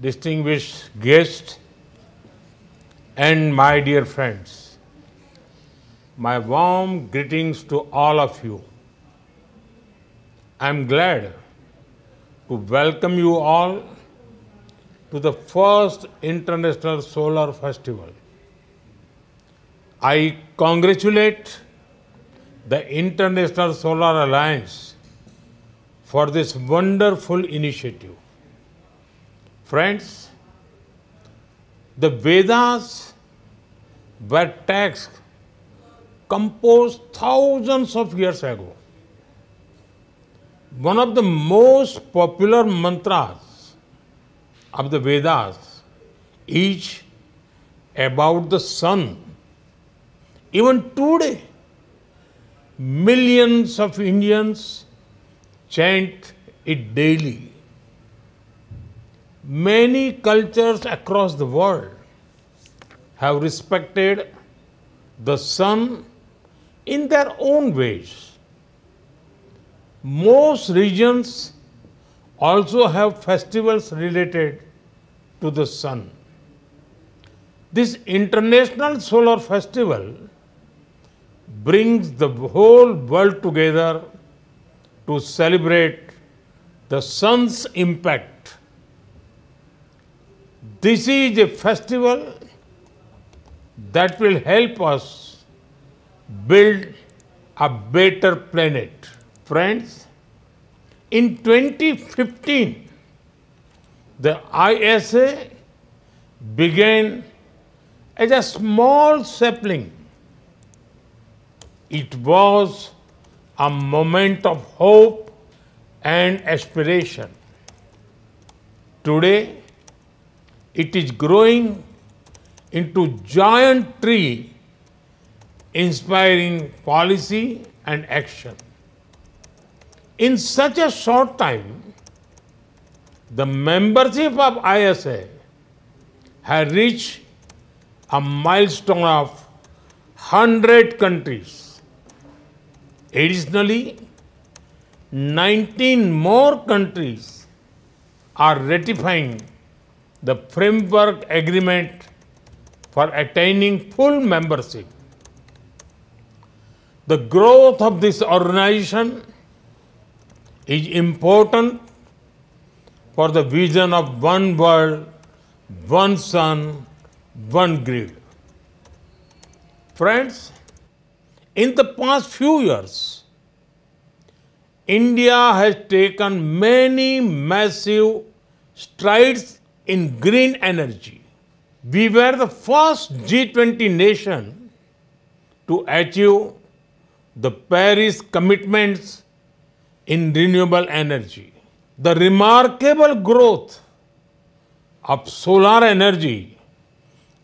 distinguished guests, and my dear friends, my warm greetings to all of you. I am glad to welcome you all to the first International Solar Festival. I congratulate the International Solar Alliance for this wonderful initiative. Friends, the Vedas were texts composed thousands of years ago. One of the most popular mantras of the Vedas is about the sun. Even today, millions of Indians chant it daily. Many cultures across the world have respected the sun in their own ways. Most regions also have festivals related to the sun. This International Solar Festival brings the whole world together to celebrate the sun's impact. This is a festival that will help us build a better planet. Friends, in 2015, the ISA began as a small sapling. It was a moment of hope and aspiration. Today, it is growing into giant tree, inspiring policy and action. In such a short time, the membership of ISA has reached a milestone of 100 countries. Additionally, 19 more countries are ratifying the framework agreement for attaining full membership. The growth of this organization is important for the vision of one world, one sun, one grid. Friends, in the past few years, India has taken many massive strides in green energy. We were the first G20 nation to achieve the Paris commitments in renewable energy. The remarkable growth of solar energy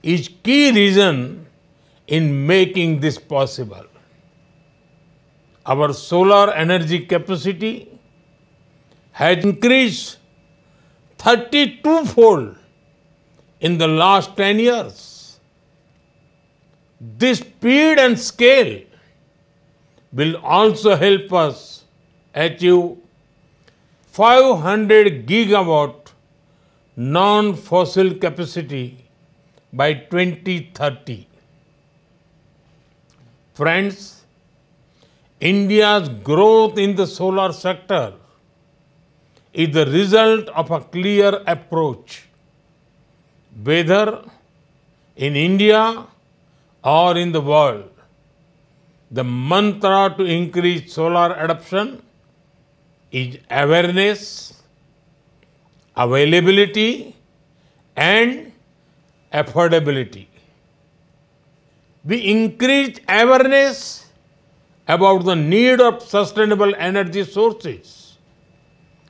is key reason in making this possible. Our solar energy capacity has increased 32-fold in the last 10 years. This speed and scale will also help us achieve 500 gigawatt non-fossil capacity by 2030. Friends, India's growth in the solar sector is the result of a clear approach. Whether in India or in the world, the mantra to increase solar adoption is awareness, availability, and affordability. We increase awareness about the need of sustainable energy sources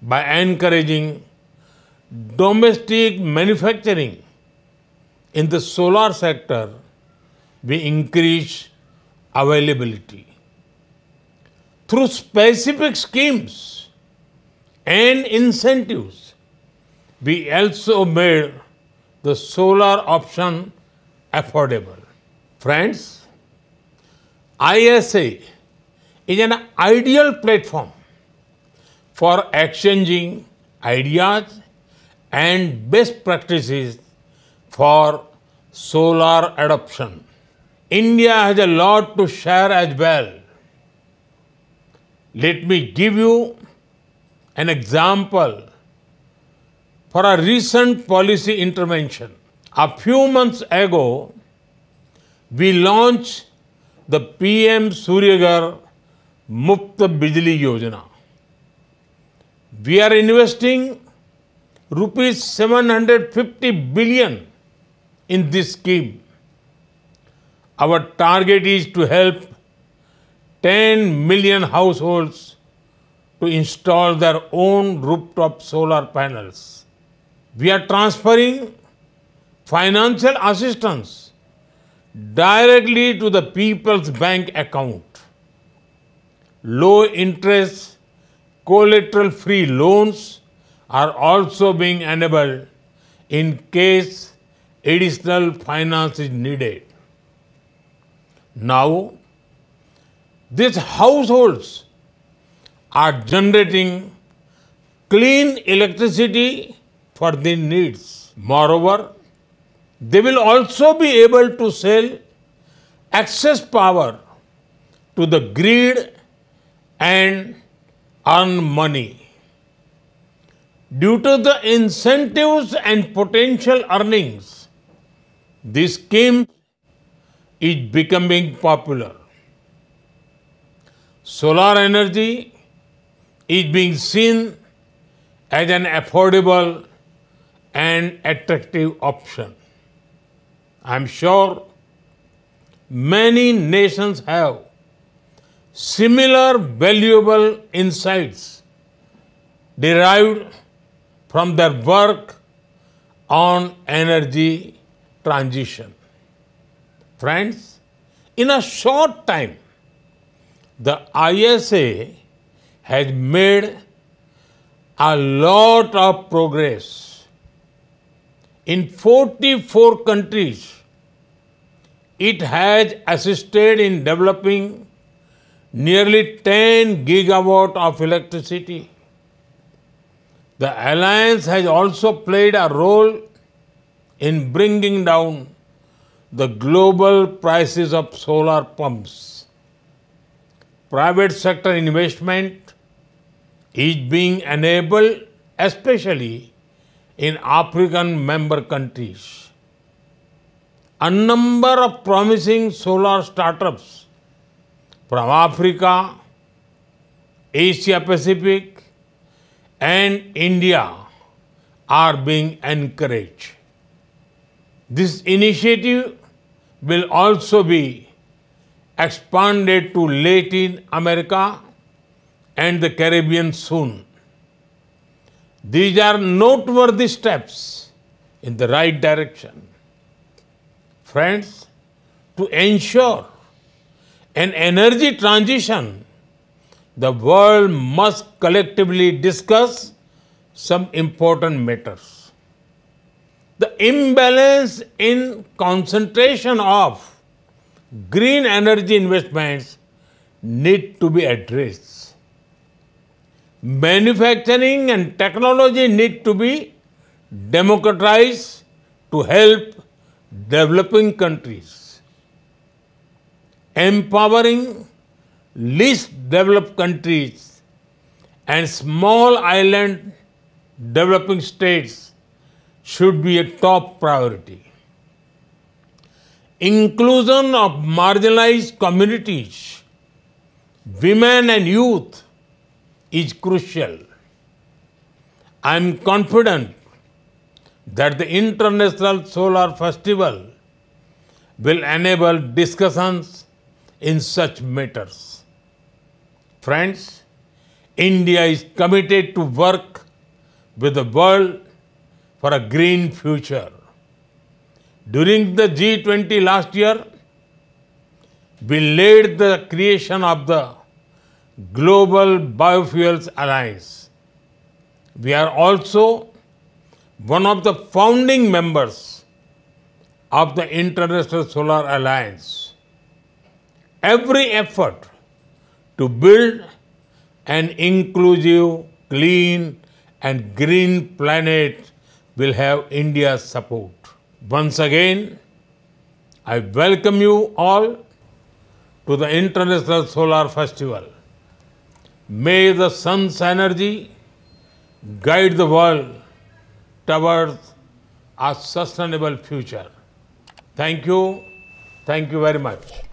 by encouraging domestic manufacturing. In the solar sector, we increase availability. Through specific schemes and incentives, we also made the solar option affordable. Friends, ISA is an ideal platform for exchanging ideas and best practices for solar adoption. India has a lot to share as well. Let me give you an example for a recent policy intervention. A few months ago, we launched the PM Surya Ghar Muft Bijli Yojana. We are investing rupees 750 billion in this scheme. Our target is to help 10 million households to install their own rooftop solar panels. We are transferring financial assistance directly to the people's bank account. Low interest, collateral free loans are also being enabled in case additional finance is needed. Now, these households are generating clean electricity for their needs. Moreover, they will also be able to sell excess power to the grid and earn money. Due to the incentives and potential earnings, this scheme is becoming popular. Solar energy is being seen as an affordable and attractive option. I am sure many nations have similar valuable insights derived from their work on energy transition. Friends, in a short time, the ISA has made a lot of progress. In 44 countries, it has assisted in developing nearly 10 gigawatts of electricity. The alliance has also played a role in bringing down the global prices of solar pumps. Private sector investment is being enabled, especially in African member countries. A number of promising solar startups from Africa, Asia Pacific, and India are being encouraged. This initiative will also be expanded to Latin America and the Caribbean soon. These are noteworthy steps in the right direction. Friends, to ensure an energy transition, the world must collectively discuss some important matters. The imbalance in concentration of green energy investments need to be addressed. Manufacturing and technology need to be democratized to help developing countries. Empowering least developed countries and small island developing states should be a top priority. Inclusion of marginalized communities, women and youth is crucial. I am confident that the International Solar Festival will enable discussions in such matters. Friends, India is committed to work with the world for a green future. During the G20 last year, we led the creation of the Global Biofuels Alliance. We are also one of the founding members of the International Solar Alliance. Every effort to build an inclusive, clean, and green planet will have India's support. Once again, I welcome you all to the International Solar Festival. May the sun's energy guide the world towards a sustainable future. Thank you very much.